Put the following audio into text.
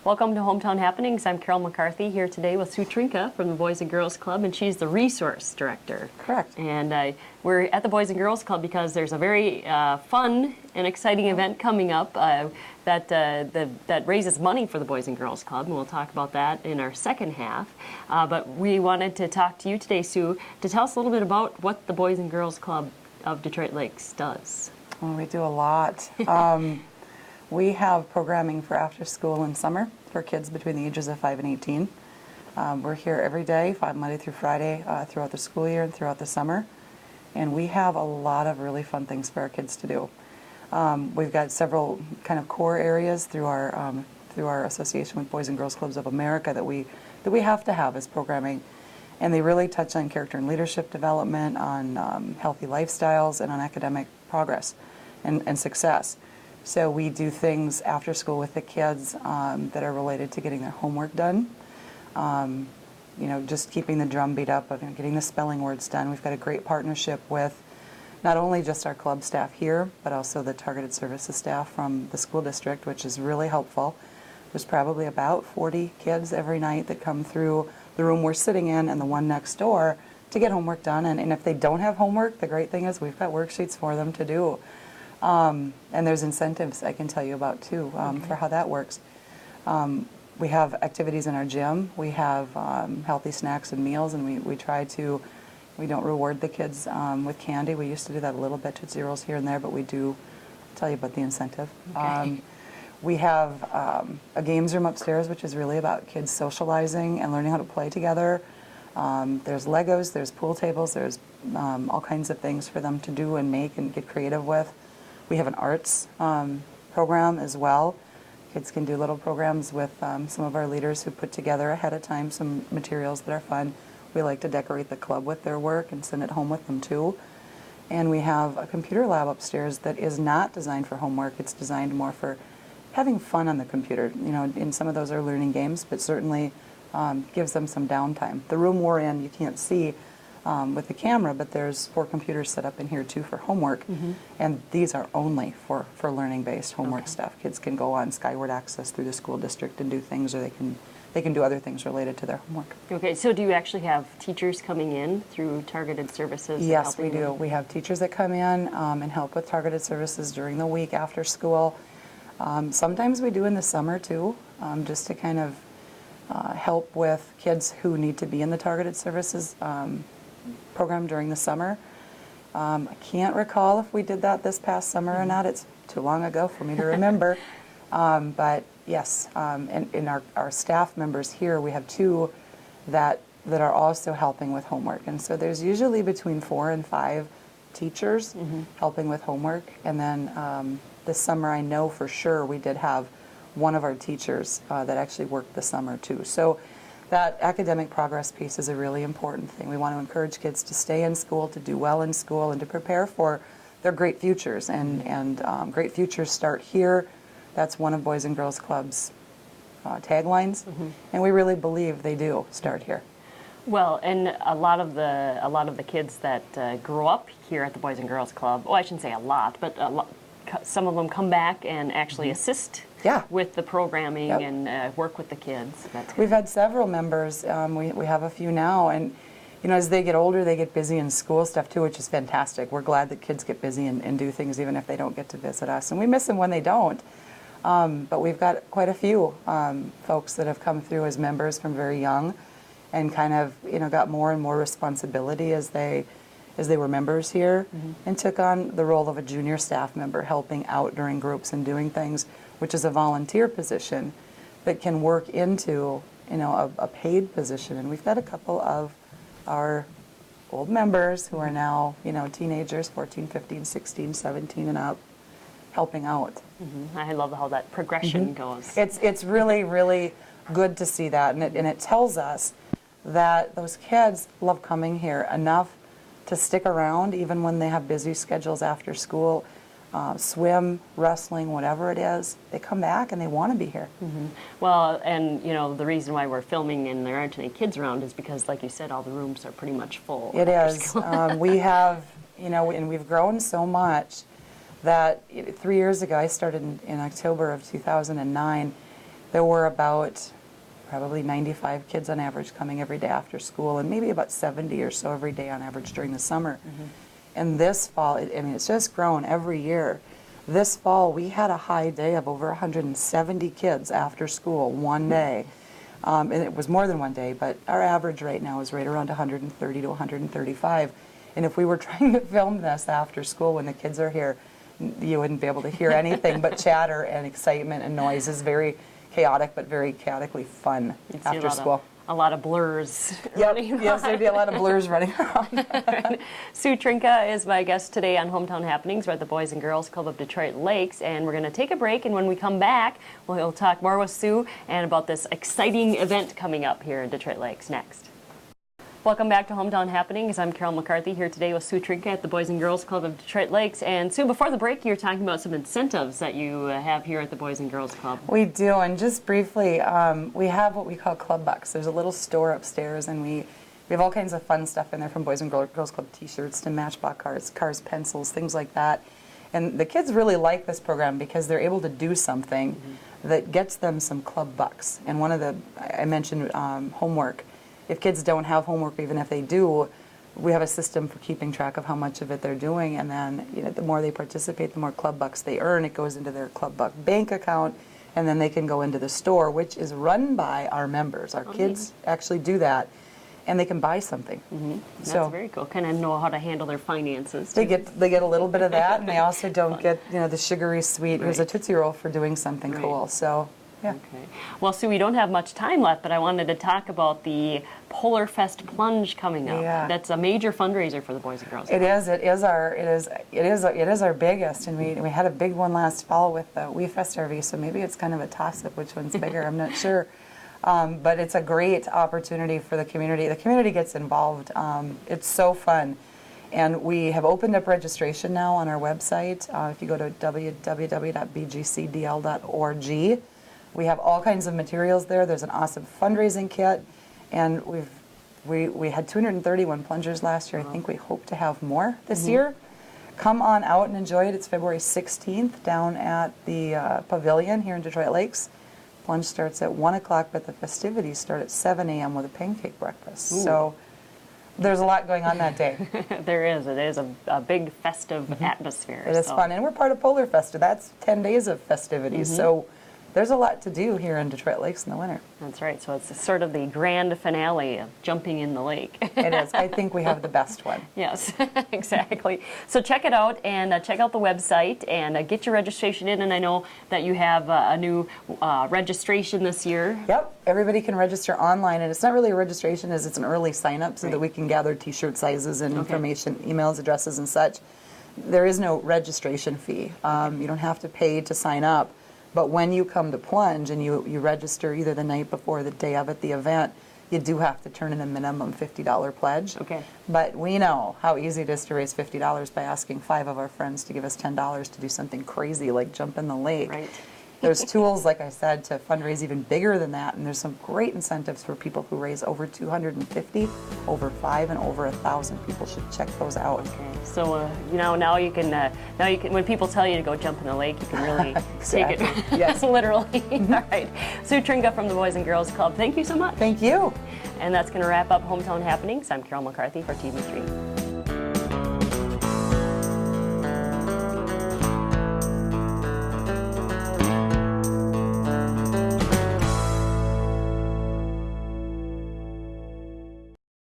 Welcome to Hometown Happenings. I'm Carol McCarthy here today with Sue Trinka from the Boys and Girls Club, and she's the resource director. Correct. And we're at the Boys and Girls Club because there's a very fun and exciting event coming up that raises money for the Boys and Girls Club, and we'll talk about that in our second half. But we wanted to talk to you today, Sue, to tell us a little bit about what the Boys and Girls Club of Detroit Lakes does. Well, we do a lot. We have programming for after school and summer for kids between the ages of 5 and 18. We're here every day, Monday through Friday, throughout the school year and throughout the summer. And we have a lot of really fun things for our kids to do. We've got several kind of core areas through our association with Boys and Girls Clubs of America that we have to have as programming. And they really touch on character and leadership development, on healthy lifestyles, and on academic progress and success. So we do things after school with the kids that are related to getting their homework done. Just keeping the drumbeat up of getting the spelling words done. We've got a great partnership with not only just our club staff here, but also the targeted services staff from the school district, which is really helpful. There's probably about 40 kids every night that come through the room we're sitting in and the one next door to get homework done. And if they don't have homework, the great thing is we've got worksheets for them to do. And there's incentives I can tell you about too for how that works. We have activities in our gym. We have healthy snacks and meals, and we don't reward the kids with candy. We used to do that a little bit, Tootsie Rolls here and there, but we do tell you about the incentive. Okay. We have a games room upstairs, which is really about kids socializing and learning how to play together. There's Legos, there's pool tables, there's all kinds of things for them to do and make and get creative with. We have an arts program as well. Kids can do little programs with some of our leaders who put together ahead of time some materials that are fun. We like to decorate the club with their work and send it home with them too. And we have a computer lab upstairs that is not designed for homework. It's designed more for having fun on the computer. And some of those are learning games, but certainly gives them some downtime. The room we're in, you can't see with the camera, but there's 4 computers set up in here too for homework, and these are only for learning-based homework stuff. Kids can go on Skyward Access through the school district and do things, or they can do other things related to their homework. Okay, so do you actually have teachers coming in through targeted services? Yes, we do. We have teachers that come in and help with targeted services during the week after school. Sometimes we do in the summer too, just to kind of help with kids who need to be in the targeted services program during the summer. I can't recall if we did that this past summer or not. It's too long ago for me to remember. But yes, and in our staff members here, we have 2 that are also helping with homework. And so there's usually between 4 and 5 teachers helping with homework. And then this summer, I know for sure we did have one of our teachers that actually worked the summer too. So that academic progress piece is a really important thing. We want to encourage kids to stay in school, to do well in school, and to prepare for their great futures. And great futures start here. That's one of Boys and Girls Club's taglines, and we really believe they do start here. Well, and a lot of the kids that grow up here at the Boys and Girls Club, I shouldn't say a lot, but some of them come back and actually assist with the programming and work with the kids. We've had several members. We have a few now, and as they get older, they get busy in school stuff too, which is fantastic. We're glad that kids get busy and do things even if they don't get to visit us, and we miss them when they don't. But we've got quite a few folks that have come through as members from very young, and kind of got more and more responsibility as they were members here, and took on the role of a junior staff member, helping out during groups and doing things, which is a volunteer position that can work into a paid position. And we've got a couple of our old members who are now teenagers, 14, 15, 16, 17 and up, helping out. I love how that progression goes. It's really, really good to see that, and it tells us that those kids love coming here enough to stick around even when they have busy schedules after school. Swim, wrestling, whatever it is, they come back and they want to be here. Well, and the reason why we're filming and there aren't any kids around is because, like you said, all the rooms are pretty much full. It is. We have, and we've grown so much that 3 years ago, I started in October of 2009, there were about probably 95 kids on average coming every day after school, and maybe about 70 or so every day on average during the summer. And this fall, it's just grown every year. This fall, we had a high day of over 170 kids after school one day. And it was more than one day, but our average right now is right around 130 to 135. And if we were trying to film this after school when the kids are here, you wouldn't be able to hear anything but chatter and excitement and noise. It's very chaotic, but very chaotically fun after school. A lot of blurs. Yep. Yes, there'd be a lot of blurs running around. Sue Trinka is my guest today on Hometown Happenings. We're at the Boys and Girls Club of Detroit Lakes, and we're going to take a break, and when we come back, we'll talk more with Sue and about this exciting event coming up here in Detroit Lakes next. Welcome back to Hometown Happenings. I'm Carol McCarthy here today with Sue Trinka at the Boys and Girls Club of Detroit Lakes. And Sue, before the break, you were talking about some incentives that you have here at the Boys and Girls Club. We do, and just briefly, we have what we call Club Bucks. There's a little store upstairs, and we have all kinds of fun stuff in there, from Boys and Girls Club t-shirts to Matchbox cars, pencils, things like that. And the kids really like this program because they're able to do something that gets them some Club Bucks. And one of the, I mentioned homework. If kids don't have homework, even if they do, we have a system for keeping track of how much of it they're doing, and then the more they participate, the more Club Bucks they earn. It goes into their Club Buck bank account, and then they can go into the store, which is run by our members. Our kids actually do that, and they can buy something. That's very cool. Kind of know how to handle their finances. They get a little bit of that, and they also don't get the sugary sweet. Here's a Tootsie Roll for doing something cool. So. Yeah. Okay. Well, Sue, we don't have much time left, but I wanted to talk about the Polar Fest Plunge coming up. Yeah. That's a major fundraiser for the Boys and Girls. It is our biggest, and we had a big one last fall with the We Fest RV. So maybe it's kind of a toss-up which one's bigger. I'm not sure, but it's a great opportunity for the community. The community gets involved. It's so fun. And we have opened up registration now on our website. If you go to www.bgcdl.org. We have all kinds of materials there. There's an awesome fundraising kit, and we had 231 plungers last year. I think we hope to have more this year. Come on out and enjoy it. It's February 16th down at the Pavilion here in Detroit Lakes. Plunge starts at 1 o'clock, but the festivities start at 7 a.m. with a pancake breakfast. Ooh. So there's a lot going on that day. There is. It is a big festive atmosphere. It is fun, and we're part of Polar Fest. That's 10 days of festivities. So there's a lot to do here in Detroit Lakes in the winter. That's right. So it's sort of the grand finale of jumping in the lake. It is. I think we have the best one. Yes, exactly. So check it out, and check out the website, and get your registration in. And I know that you have a new registration this year. Yep. Everybody can register online, and it's not really a registration, as it's an early sign-up so that we can gather T-shirt sizes and information, emails, addresses, and such. There is no registration fee. You don't have to pay to sign up. But when you come to Plunge and you register either the night before or the day of at the event, you do have to turn in a minimum $50 pledge. Okay. But we know how easy it is to raise $50 by asking 5 of our friends to give us $10 to do something crazy like jump in the lake. Right. There's tools, like I said, to fundraise even bigger than that, and there's some great incentives for people who raise over 250, over 5, and over 1,000. People should check those out. Okay. So now you can when people tell you to go jump in the lake, you can really take it Yes. literally. All right. Sue Trinka from the Boys and Girls Club. Thank you so much. Thank you. And that's going to wrap up Hometown Happenings. I'm Carol McCarthy for TV3.